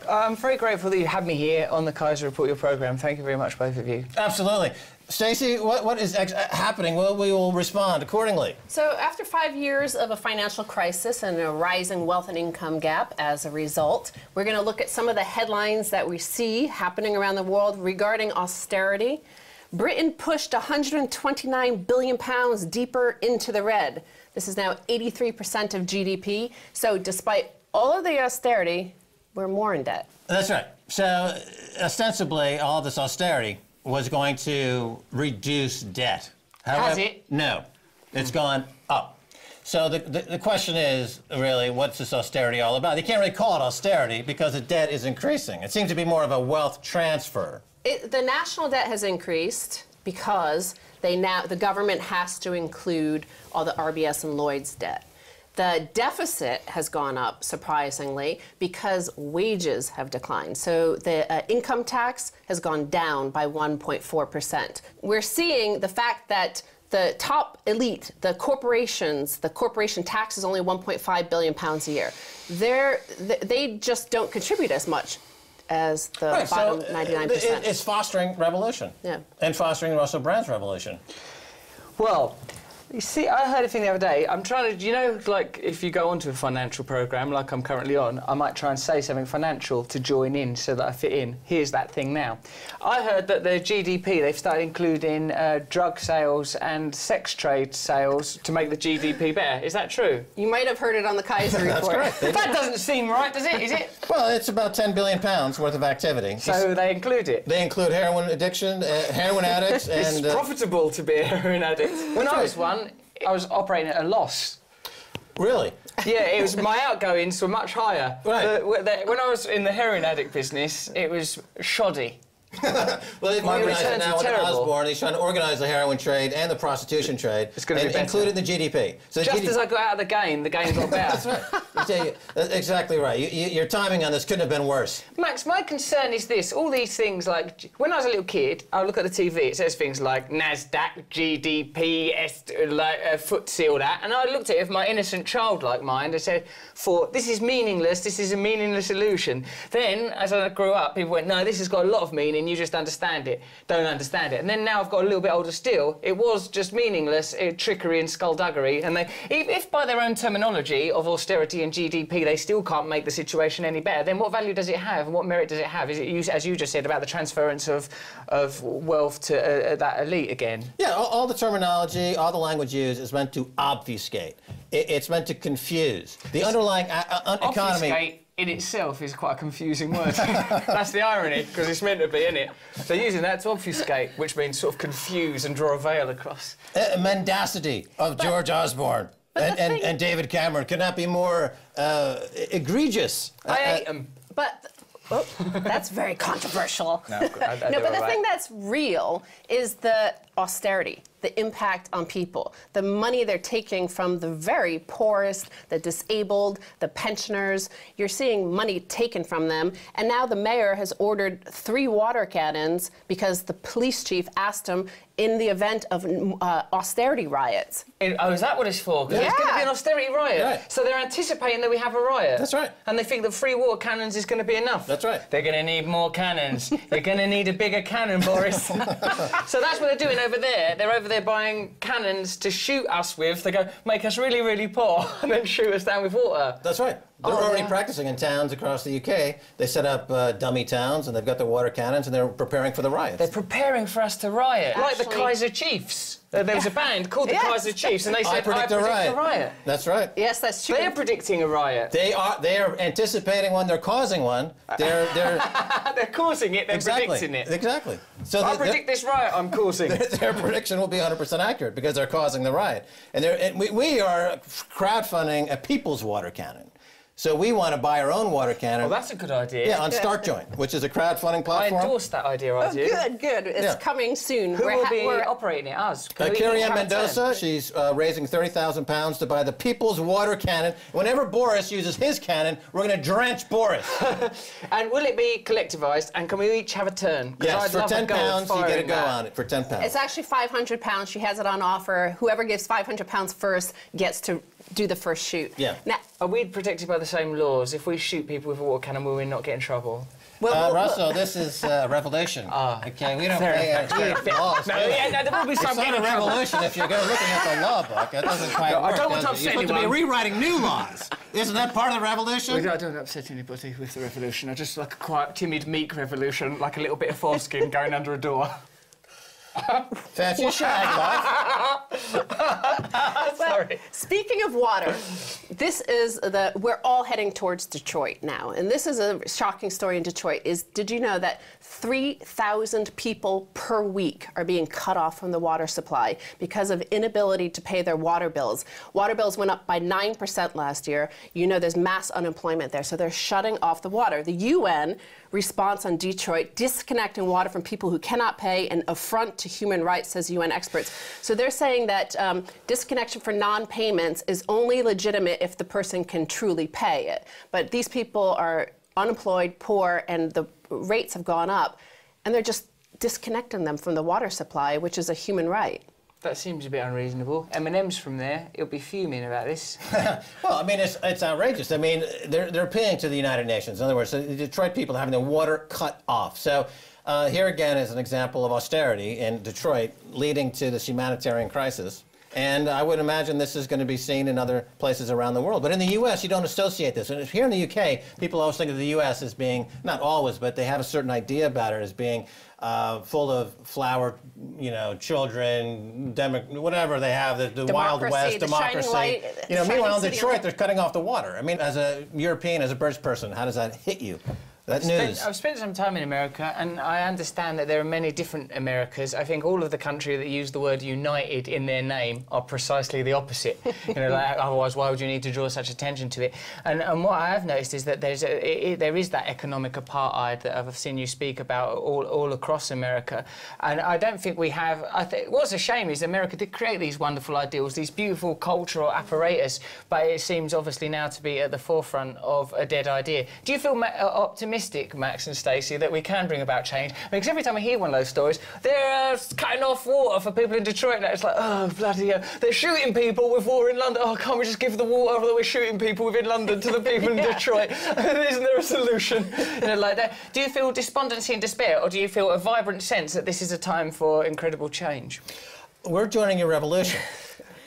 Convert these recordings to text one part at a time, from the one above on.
I'm very grateful that you had me here on the Keiser Report, your programme. Thank you very much, both of you. Absolutely. Stacey, what is happening? Well, we will respond accordingly. So after 5 years of a financial crisis and a rising wealth and income gap as a result, we're going to look at some of the headlines that we see happening around the world regarding austerity. Britain pushed £129 billion deeper into the red. This is now 83% of GDP. So despite all of the austerity, we're more in debt. That's right. So ostensibly, all this austerity was going to reduce debt. However, has it? No. It's gone up. So the question is, really, what's this austerity all about? You can't really call it austerity because the debt is increasing. It seems to be more of a wealth transfer. The national debt has increased because the government has to include all the RBS and Lloyd's debt. The deficit has gone up, surprisingly, because wages have declined. So the income tax has gone down by 1.4%. We're seeing the fact that the top elite, the corporations, the corporation tax is only £1.5 billion a year. They just don't contribute as much as the bottom 99%. It's fostering revolution. Yeah. And fostering Russell Brand's revolution. Well, you see, I heard a thing the other day. I'm trying to, you know, like, if you go onto a financial programme, like I'm currently on, I might try and say something financial to join in so that I fit in. Here's that thing now. I heard that the GDP, they've started including drug sales and sex trade sales to make the GDP better. Is that true? You might have heard it on the Keiser Report. That's correct. That doesn't seem right, does it? Is it? Well, it's about £10 billion worth of activity. So they include it? They include heroin addiction, heroin addicts, and... It's profitable to be a heroin addict. When I was one, I was operating at a loss. Really? Yeah, it was, my outgoings were much higher. Right. When I was in the heroin addict business, it was shoddy. Well, they've organized it now with terrible. Osborne. He's trying to organize the heroin trade and the prostitution trade. It's going to be better. Including the GDP. So Just as I got out of the game got better. That's right. That's exactly right. Your timing on this couldn't have been worse. Max, my concern is this. All these things, like, when I was a little kid, I would look at the TV, it says things like NASDAQ, GDP, FTSE, all that, and I looked at it with my innocent childlike mind and said, this is meaningless, this is a meaningless illusion. Then, as I grew up, people went, no, this has got a lot of meaning, you just understand it, don't understand it. And then now I've got a little bit older still, it was just meaningless, trickery and skullduggery, and if by their own terminology of austerity and GDP they still can't make the situation any better, then what value does it have and what merit does it have? Is it, as you just said, about the transference of wealth to that elite again? Yeah, all the terminology, all the language used is meant to obfuscate. It's meant to confuse. The underlying economy... Obfuscate in itself is quite a confusing word. That's the irony, because it's meant to be, isn't it? They're using that to obfuscate, which means sort of confuse and draw a veil across. Mendacity of George Osborne and David Cameron could not be more egregious. I hate them. But that's very controversial. No, but the thing that's real is the austerity, the impact on people, the money they're taking from the very poorest, the disabled, the pensioners. You're seeing money taken from them, and now the mayor has ordered 3 water cannons because the police chief asked him in the event of austerity riots. Oh, is that what it's for? Because it's going to be an austerity riot. Right. So they're anticipating that we have a riot. That's right. And they think that 3 water cannons is going to be enough. That's right. They're going to need more cannons. You're going to need a bigger cannon, Boris. So that's what they're doing over there. They're over there buying cannons to shoot us with. They go, make us really, really poor, and then shoot us down with water. That's right. They're already practicing in towns across the UK. They set up dummy towns, and they've got their water cannons, and they're preparing for the riots. They're preparing for us to riot. Like the Keiser Chiefs. There was a band called the Keiser Chiefs, and they said, I predict a riot. That's right. Yes, that's true. They're predicting a riot. They are anticipating one. They're causing one. They're they're causing it. They're predicting it. Exactly. So I predict this riot I'm causing. Their prediction will be 100% accurate because they're causing the riot. And we are crowdfunding a people's water cannon. So we want to buy our own water cannon. Oh, that's a good idea. Yeah, on StartJoint, which is a crowdfunding platform. I endorse that idea, I do. Oh, good. It's coming soon. Who will be operating it? Us. Carrie Ann Mendoza, she's raising £30,000 to buy the People's Water Cannon. Whenever Boris uses his cannon, we're going to drench Boris. And will it be collectivised, and can we each have a turn? Yes, for £10 you get a go on it, for £10. It's actually £500. She has it on offer. Whoever gives £500 first gets to do the first shoot. Yeah. Now, Are we protected by the same laws? If we shoot people with a water cannon, will we not get in trouble? Russell, this is a revolution. Okay, we don't play laws. No, there will be some it's not getting a in trouble. revolution if you're going looking at the law book. It doesn't quite work. I don't want to does it? upset You're supposed to be anyone. rewriting new laws. Isn't that part of the revolution? I don't upset anybody with the revolution. I just like a quiet, timid, meek revolution, like a little bit of foreskin going under a door. Fancy your shag, Bob. Sorry. Speaking of water, this is we're all heading towards Detroit now, and this is a shocking story in Detroit. Did you know that 3,000 people per week are being cut off from the water supply because of inability to pay their water bills? Water bills went up by 9% last year. You know there's mass unemployment there, so they're shutting off the water. The UN response on Detroit, disconnecting water from people who cannot pay, an affront to human rights, says UN experts. So they're saying that disconnection for non-payments is only legitimate if the person can truly pay it. But these people are unemployed, poor, and the rates have gone up, and they're just disconnecting them from the water supply, which is a human right. That seems a bit unreasonable. M&M's from there, he'll be fuming about this. Well, I mean, it's outrageous. I mean, they're appealing to the United Nations. In other words, the Detroit people are having their water cut off. So here again is an example of austerity in Detroit leading to this humanitarian crisis. And I would imagine this is going to be seen in other places around the world. But in the U.S., you don't associate this. And here in the U.K., people always think of the U.S. as being, not always, but they have a certain idea about it as being full of flower, children, whatever they have, the Wild West, democracy. Light, meanwhile in Detroit, they're cutting off the water. I mean, as a European, as a British person, how does that hit you? That news. I've spent some time in America, and I understand that there are many different Americas. I think all of the countries that use the word united in their name are precisely the opposite. Otherwise, why would you need to draw such attention to it? And what I have noticed is that there is that economic apartheid that I've seen you speak about all across America. And I don't think we have... what's a shame is America did create these wonderful ideals, these beautiful cultural apparatus, but it seems obviously now to be at the forefront of a dead idea. Do you feel optimistic, Max and Stacey, that we can bring about change? Because every time I hear one of those stories, they're cutting off water for people in Detroit, and it's like, oh, bloody hell. They're shooting people with water in London. Oh, can't we just give the water that we're shooting people within London to the people in Detroit? Isn't there a solution? Like that. Do you feel despondency and despair, or do you feel a vibrant sense that this is a time for incredible change? We're joining a revolution.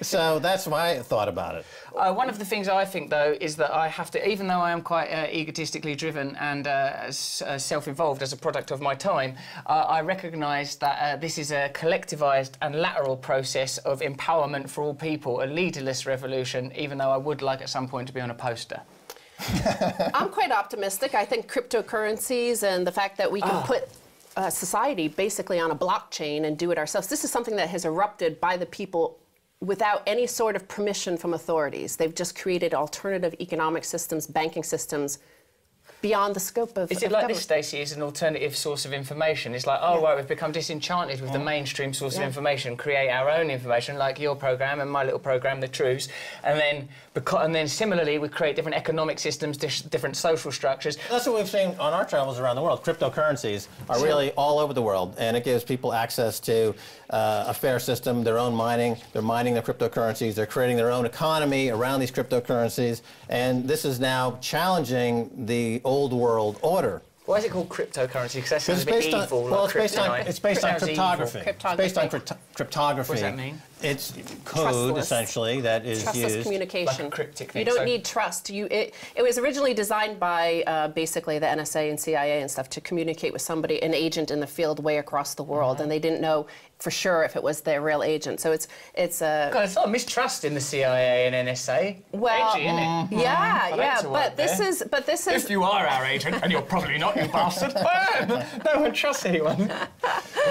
So that's my thought about it. One of the things I think, though, is that I have to, even though I am quite egotistically driven and self-involved as a product of my time, I recognise that this is a collectivised and lateral process of empowerment for all people, a leaderless revolution, even though I would like at some point to be on a poster. I'm quite optimistic. I think cryptocurrencies and the fact that we can put society basically on a blockchain and do it ourselves, this is something that has erupted by the people without any sort of permission from authorities. They've just created alternative economic systems, banking systems, beyond the scope of... Is it like this, Stacey, is an alternative source of information? It's like, oh, right, we've become disenchanted with the mainstream source of information, create our own information, like your programme and my little programme, the Trews, and then similarly, we create different economic systems, different social structures. That's what we've seen on our travels around the world. Cryptocurrencies are really all over the world, and it gives people access to a fair system, their own mining. They're mining their cryptocurrencies. They're creating their own economy around these cryptocurrencies, and this is now challenging the old world order. Why is it called cryptocurrency? Because that sounds a bit evil. Well, like it's based on cryptography. Cryptography. It's based on cryptography. What does that mean? It's code, essentially, that is trustless used. communication. Like a cryptic you thing, don't need trust. It was originally designed by basically the NSA and CIA and stuff to communicate with somebody, an agent in the field way across the world, and they didn't know for sure if it was their real agent. So it's a... God, it's not mistrust in the CIA and NSA. Well, edgy, isn't it? Yeah, but this is... If you are our agent, and you're probably not, you bastard, no one trusts anyone.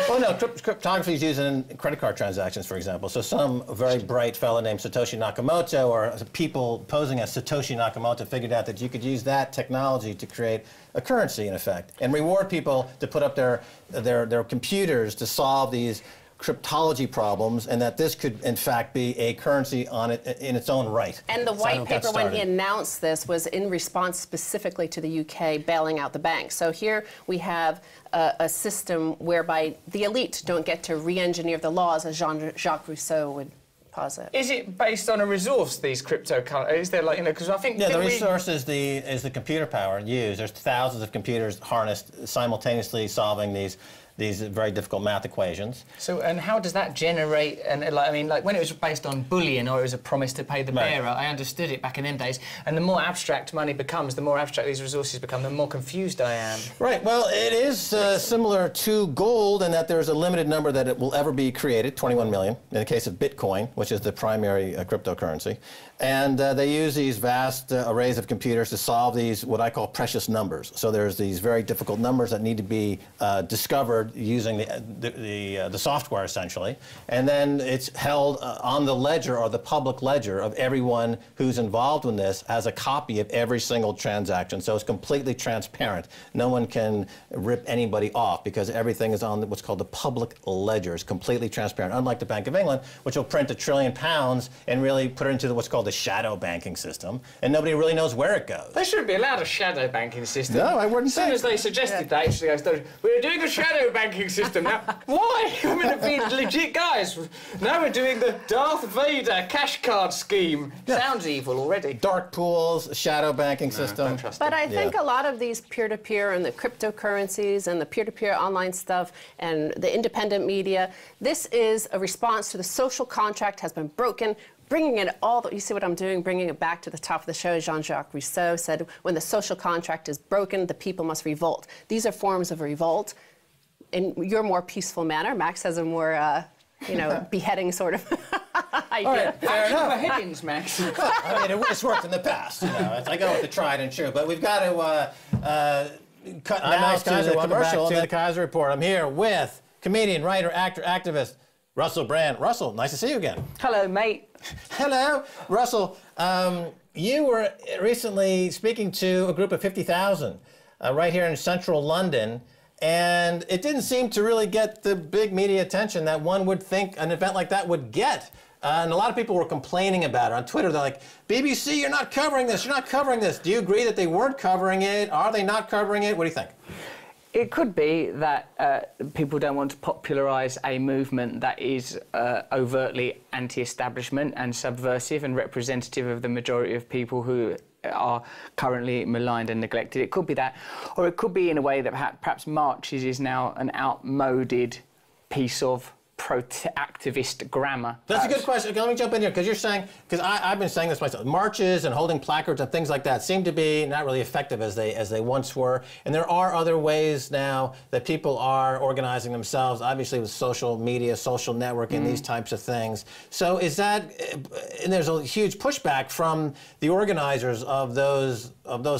Well, no, cryptography is used in credit card transactions, for example. So some very bright fellow named Satoshi Nakamoto, or people posing as Satoshi Nakamoto, figured out that you could use that technology to create a currency, in effect, and reward people to put up their computers to solve these cryptology problems, and that this could, in fact, be a currency in its own right. And the white paper, when he announced this, was in response specifically to the UK bailing out the banks. So here we have a system whereby the elite don't get to re-engineer the laws, as Jean-Jacques Rousseau would deposit. Is it based on a resource, these cryptocurrencies? Is there like, you know, because I think... Yeah, the resource is the computer power used. There's thousands of computers harnessed simultaneously solving these very difficult math equations. So, and how does that generate, and like, I mean, like when it was based on bullion or it was a promise to pay the bearer, I understood it back in them days, and the more abstract money becomes, the more abstract these resources become, the more confused I am. Right, well, it is similar to gold in that there's a limited number that it will ever be created, 21 million, in the case of Bitcoin, which is the primary cryptocurrency. And they use these vast arrays of computers to solve these, what I call precious numbers. So there's these very difficult numbers that need to be discovered using the software, essentially. And then it's held on the ledger, or the public ledger, of everyone who's involved in this as a copy of every single transaction. So it's completely transparent. No one can rip anybody off because everything is on what's called the public ledger. It's completely transparent, unlike the Bank of England, which will print £1 trillion and really put it into what's called the shadow banking system, and nobody really knows where it goes. They shouldn't be allowed a shadow banking system. No, I wouldn't say. As soon as they suggested that, actually, I started, we're doing a shadow banking system now. Why? I mean, it'd be legit guys. Now we're doing the Darth Vader cash card scheme. Yeah. Sounds evil already. Dark pools, shadow banking system. Don't trust But them. I think a lot of these peer-to-peer and the cryptocurrencies and the peer-to-peer online stuff and the independent media, this is a response to the social contract has been broken. Bringing it all, you see what I'm doing, bringing it back to the top of the show. Jean-Jacques Rousseau said, when the social contract is broken, the people must revolt. These are forms of revolt in your more peaceful manner. Max has a more, you know, beheading sort of idea. All right, fair enough. Beheadings, Max. I mean, it's worked in the past, you know. I go with the tried and true, but we've got to cut now to the commercial. To the Keiser Report. I'm here with comedian, writer, actor, activist, Russell Brand. Russell, nice to see you again. Hello, mate. Hello. Russell, you were recently speaking to a group of 50,000 right here in central London, and it didn't seem to really get the big media attention that one would think an event like that would get. And a lot of people were complaining about it on Twitter. They're like, BBC, you're not covering this, you're not covering this. Do you agree that they weren't covering it? Are they not covering it? What do you think? It could be that people don't want to popularise a movement that is overtly anti-establishment and subversive and representative of the majority of people who are currently maligned and neglected. It could be that, or it could be in a way that perhaps marches is now an outmoded piece of activist grammar. That's a good question. Let me jump in here, because you're saying, because I've been saying this myself, marches and holding placards and things like that seem to be not really effective as they once were, and there are other ways now that people are organizing themselves, obviously with social media, social networking, these types of things. So is that, and there's a huge pushback from the organizers of those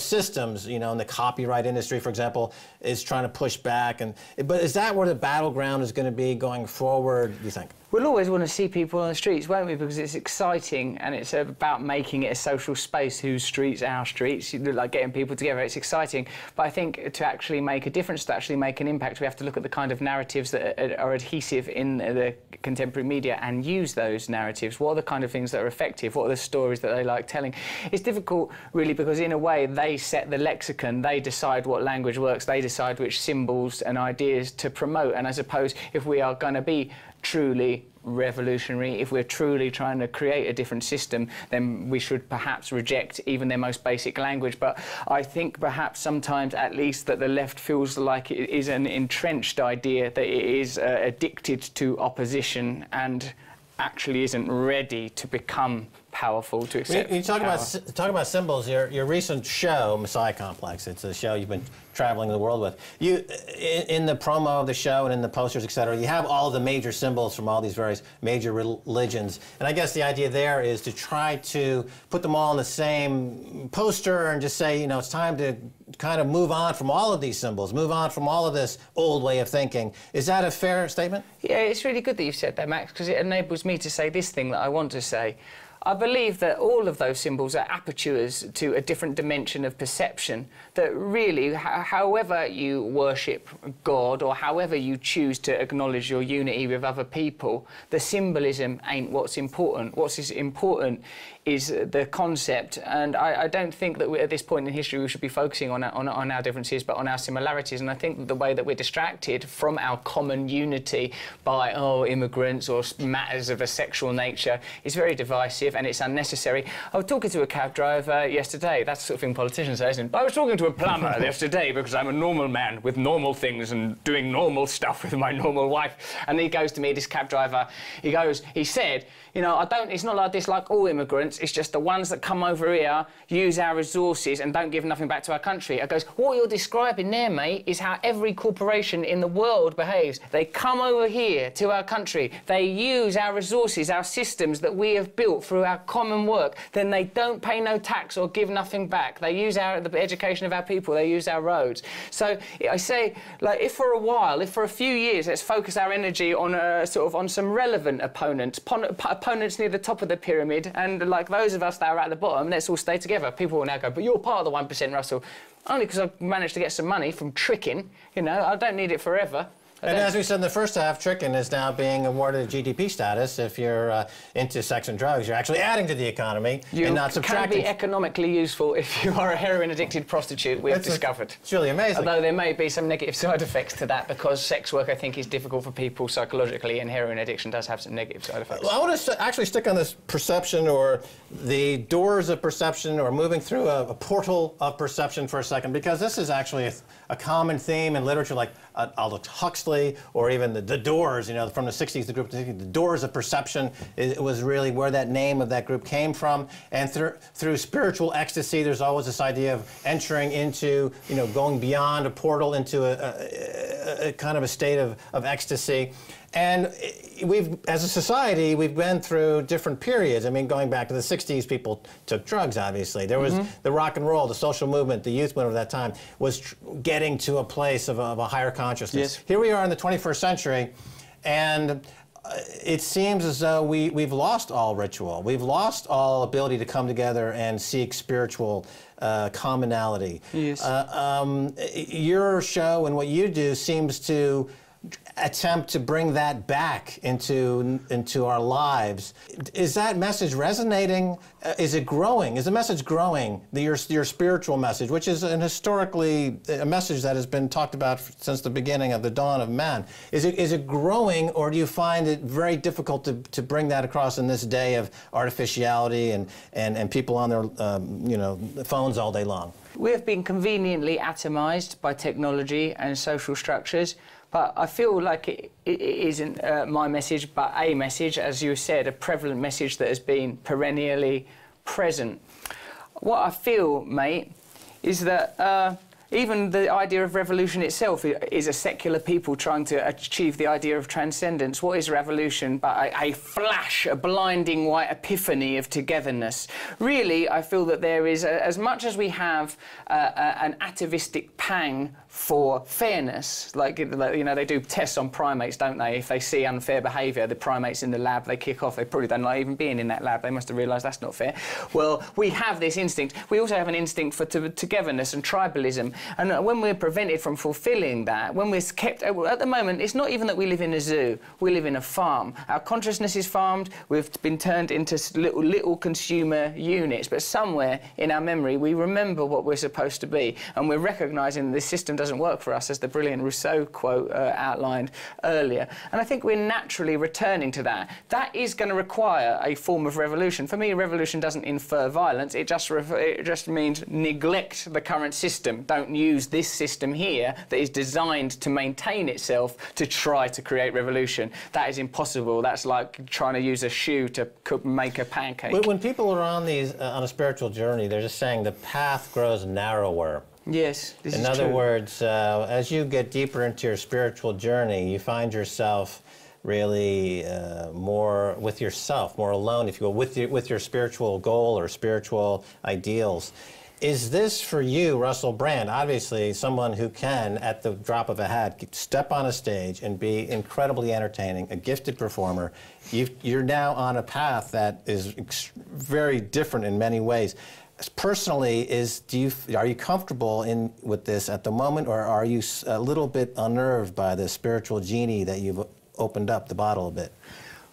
systems, you know, in the copyright industry, for example, is trying to push back, but is that where the battleground is going to be going forward, do you think? We'll always want to see people on the streets, won't we? Because it's exciting and it's about making it a social space. Whose streets? Our streets. You look like getting people together. It's exciting. But I think to actually make a difference, to actually make an impact, we have to look at the kind of narratives that are adhesive in the contemporary media and use those narratives. What are the kind of things that are effective? What are the stories that they like telling? It's difficult, really, because in a way they set the lexicon. They decide what language works. They decide which symbols and ideas to promote. And I suppose if we are going to be truly revolutionary, if we're truly trying to create a different system, then we should perhaps reject even their most basic language. But I think perhaps sometimes, at least, that the left feels like it is an entrenched idea, that it is addicted to opposition and actually isn't ready to become powerful, to accept You talk about symbols. Your recent show, Messiah Complex, it's a show you've been traveling the world with. You, in the promo of the show and in the posters, etc., you have all of the major symbols from all these various major religions. And I guess the idea there is to try to put them all in the same poster and just say, you know, it's time to kind of move on from all of these symbols, move on from all of this old way of thinking. Is that a fair statement? Yeah, it's really good that you've said that, Max, because it enables me to say this thing that I want to say. I believe that all of those symbols are apertures to a different dimension of perception, that really, however you worship God or however you choose to acknowledge your unity with other people, the symbolism ain't what's important. What's important is the concept, and I don't think that at this point in history we should be focusing on our differences, but on our similarities. And I think that the way that we're distracted from our common unity by immigrants or matters of a sexual nature is very divisive, and it's unnecessary. I was talking to a cab driver yesterday. That's the sort of thing politicians say, isn't it? I was talking to a plumber yesterday because I'm a normal man with normal things and doing normal stuff with my normal wife, and he goes to me, this cab driver, he said, you know, it's not like this like all immigrants, it's just the ones that come over here, use our resources and don't give nothing back to our country. I goes, what you're describing there, mate, is how every corporation in the world behaves. They come over here to our country, they use our resources, our systems that we have built through our common work, then they don't pay no tax or give nothing back. They use the education of our people, they use our roads. So I say, like, if for a while, if for a few years, let's focus our energy on on some relevant opponents near the top of the pyramid, and like those of us that are at the bottom, let's all stay together. People will now go, but you're part of the 1%, Russell. Only because I've managed to get some money from tricking, you know, I don't need it forever. And as we said in the first half, tricking is now being awarded GDP status. If you're into sex and drugs, you're actually adding to the economy and not subtracting. You can be economically useful if you are a heroin-addicted prostitute, we've discovered. It's really amazing. Although there may be some negative side effects to that, because sex work, I think, is difficult for people psychologically, and heroin addiction does have some negative side effects. Well, I want to actually stick on this perception, or the doors of perception, or moving through a portal of perception for a second, because this is actually a common theme in literature, like Aldous Huxley, or even the Doors, you know, from the 60s, the group, the Doors of Perception, it was really where that name of that group came from. And through spiritual ecstasy, there's always this idea of entering into, you know, going beyond a portal into a kind of a state of ecstasy. And as a society, we've been through different periods. I mean, going back to the 60s, people took drugs, obviously. There was the rock and roll, the social movement, the youth movement of that time was getting to a place of a higher consciousness. Yes. Here we are in the 21st century, and it seems as though we've lost all ritual. We've lost all ability to come together and seek spiritual commonality. Yes. Your show and what you do seems to attempt to bring that back into our lives. Is that message resonating? Is it growing? Is the message growing? Your spiritual message, which is historically a message that has been talked about since the beginning of the dawn of man. Is it growing, or do you find it very difficult to bring that across in this day of artificiality and people on their phones all day long? We have been conveniently atomized by technology and social structures. But I feel like it isn't my message, but a message, as you said, a prevalent message that has been perennially present. What I feel, mate, is that even the idea of revolution itself is a secular people trying to achieve the idea of transcendence. What is revolution but a flash, a blinding white epiphany of togetherness? Really, I feel that there is, as much as we have an atavistic pang for fairness, like, you know, they do tests on primates, don't they? If they see unfair behaviour, the primates in the lab, they kick off. They probably don't like even being in that lab. They must have realised that's not fair. Well, we have this instinct. We also have an instinct for togetherness and tribalism. And when we're prevented from fulfilling that, when we're kept... At the moment, it's not even that we live in a zoo. We live in a farm. Our consciousness is farmed. We've been turned into little consumer units. But somewhere in our memory, we remember what we're supposed to be. And we're recognising that this system doesn't work for us, as the brilliant Rousseau quote outlined earlier. And I think we're naturally returning to that. That is going to require a form of revolution. For me, revolution doesn't infer violence. It just means neglect the current system. Don't use this system here that is designed to maintain itself to try to create revolution. That is impossible. That's like trying to use a shoe to make a pancake. When people are on a spiritual journey, they're just saying the path grows narrower. Yes, this is true. In other words, as you get deeper into your spiritual journey, you find yourself really more with yourself, more alone, if you will, with your spiritual goal or spiritual ideals. Is this for you, Russell Brand, obviously someone who can, at the drop of a hat, step on a stage and be incredibly entertaining, a gifted performer? You're now on a path that is very different in many ways. Personally, are you comfortable with this at the moment, or are you a little bit unnerved by the spiritual genie that you've opened up the bottle a bit?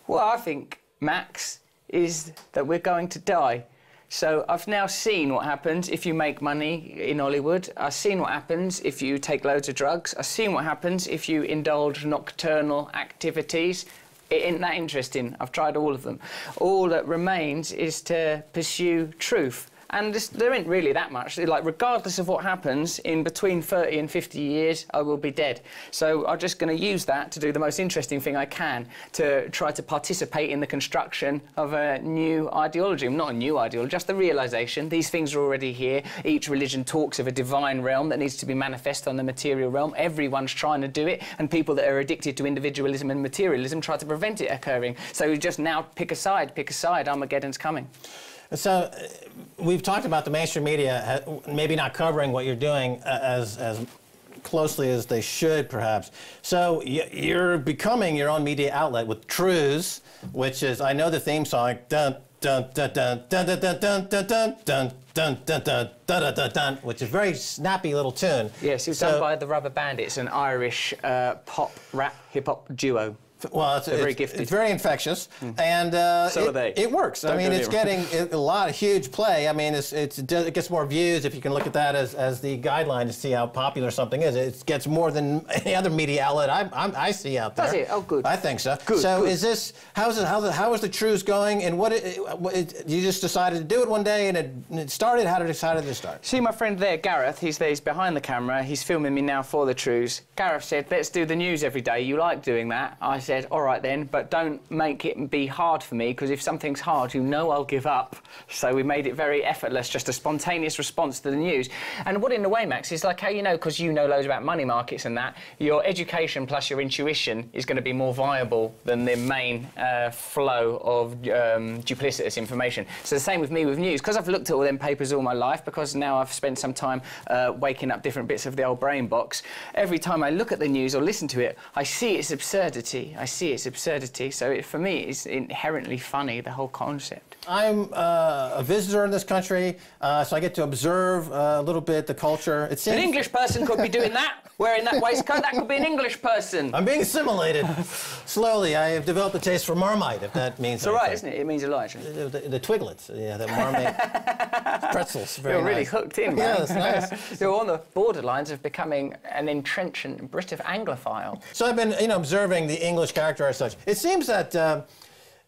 Well, I think, Max, is that we're going to die. So I've now seen what happens if you make money in Hollywood. I've seen what happens if you take loads of drugs. I've seen what happens if you indulge nocturnal activities. It isn't that interesting. I've tried all of them. All that remains is to pursue truth. And there ain't really that much. Like, regardless of what happens, in between 30 and 50 years, I will be dead. So I'm just going to use that to do the most interesting thing I can, to try to participate in the construction of a new ideology. Not a new ideology, just the realisation these things are already here. Each religion talks of a divine realm that needs to be manifest on the material realm. Everyone's trying to do it, and people that are addicted to individualism and materialism try to prevent it occurring. So you just now pick a side, Armageddon's coming. So we've talked about the mainstream media maybe not covering what you're doing as closely as they should, perhaps. So you're becoming your own media outlet with Trews, which is, I know the theme song, dun dun dun dun dun dun dun dun dun dun dun dun dun dun dun dun dun, which is a very snappy little tune. Yes, it was done by the Rubber Bandits, an Irish pop rap hip hop duo. Well, it's very gifted. It's very infectious, and so are they. It works. I mean, it's getting a lot of huge play. I mean, it gets more views if you can look at that as the guideline to see how popular something is. It gets more than any other media outlet I see out there. Does it? Oh, good. I think so. Good. So, good. Is this how is the Trews going? And you just decided to do it one day, and it started. How did it start? See my friend there, Gareth. He's behind the camera. He's filming me now for the Trews. Gareth said, "Let's do the news every day. You like doing that?" I said, "All right then, but don't make it be hard for me, because if something's hard, you know I'll give up." So we made it very effortless, just a spontaneous response to the news. And what in a way, Max, is like how you know, because you know loads about money markets and that, your education plus your intuition is going to be more viable than the main flow of duplicitous information. So the same with me with news, because I've looked at all them papers all my life, because now I've spent some time waking up different bits of the old brain box. Every time I look at the news or listen to it, I see its absurdity. So for me, it's inherently funny, the whole concept. I'm a visitor in this country, so I get to observe a little bit the culture. It seems an English person could be doing that, wearing that waistcoat. That could be an English person. I'm being assimilated slowly. I have developed a taste for Marmite, if that means anything. It's all right, isn't it? It means a lot, actually. The Twiglets, yeah, the Marmite pretzels. Very You're really nice. hooked in, man. Yeah, that's nice. You're on the borderlines of becoming an entrenchant Brit of Anglophile. So I've been, observing the English character as such. It seems that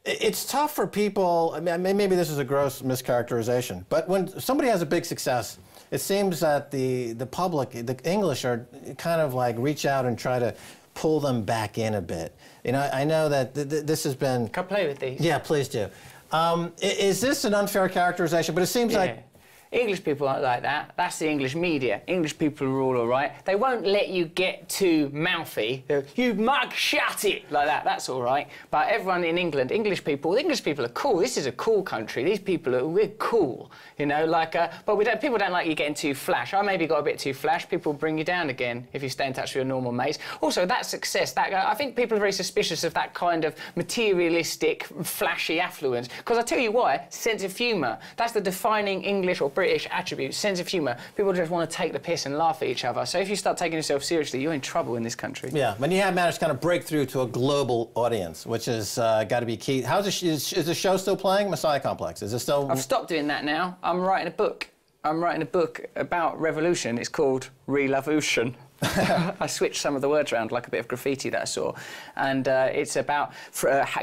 it's tough for people. I mean, maybe this is a gross mischaracterization, but when somebody has a big success, it seems that the public, the English, are kind of like reach out and try to pull them back in a bit. I know that this has been. Can I play with these? Yeah, please do. Is this an unfair characterization? But it seems like. English people aren't like that. That's the English media. English people are all right. They won't let you get too mouthy. You mug, shut it, like that. That's all right. But everyone in England, English people are cool. This is a cool country. These people we're cool. But people don't like you getting too flash. I maybe got a bit too flash. People bring you down again if you stay in touch with your normal mates. Also, that success, I think people are very suspicious of that kind of materialistic, flashy affluence. Because I tell you why, sense of humour. That's the defining English or British attribute, sense of humour. People just want to take the piss and laugh at each other. So if you start taking yourself seriously, you're in trouble in this country. Yeah, but you have managed to kind of break through to a global audience, which has got to be key. Is the show still playing? Messiah Complex? Is it still? I've stopped doing that now. I'm writing a book. About revolution. It's called Revolution. I switched some of the words around, like a bit of graffiti that I saw. And it's about,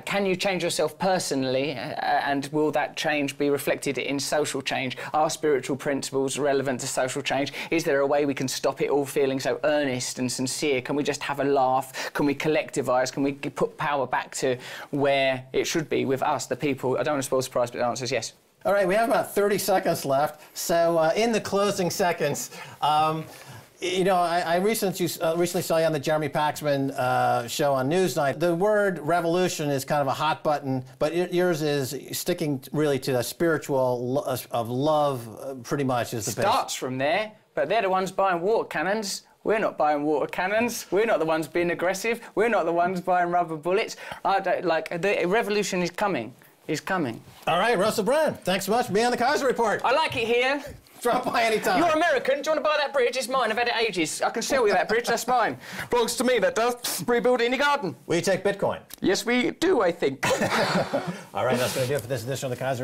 can you change yourself personally, and will that change be reflected in social change? Are spiritual principles relevant to social change? Is there a way we can stop it all feeling so earnest and sincere? Can we just have a laugh? Can we collectivise? Can we put power back to where it should be with us, the people? I don't want to spoil the surprise, but the answer is yes. All right, we have about 30 seconds left. So in the closing seconds, I recently saw you on the Jeremy Paxman show on Newsnight. The word revolution is kind of a hot button, but yours is sticking really to the spiritual of love, pretty much is the base. Starts from there, but they're the ones buying water cannons. We're not buying water cannons. We're not the ones being aggressive. We're not the ones buying rubber bullets. The revolution is coming. is coming. All right, Russell Brand, thanks so much for being on the Keiser Report. I like it here. Drop by anytime. You're American. Do you want to buy that bridge? It's mine. I've had it ages. I can sell you that bridge. That's mine. Belongs to me, that does. Rebuild it in your garden. We take Bitcoin. Yes, we do, I think. All right, that's going to do it for this edition of the Keiser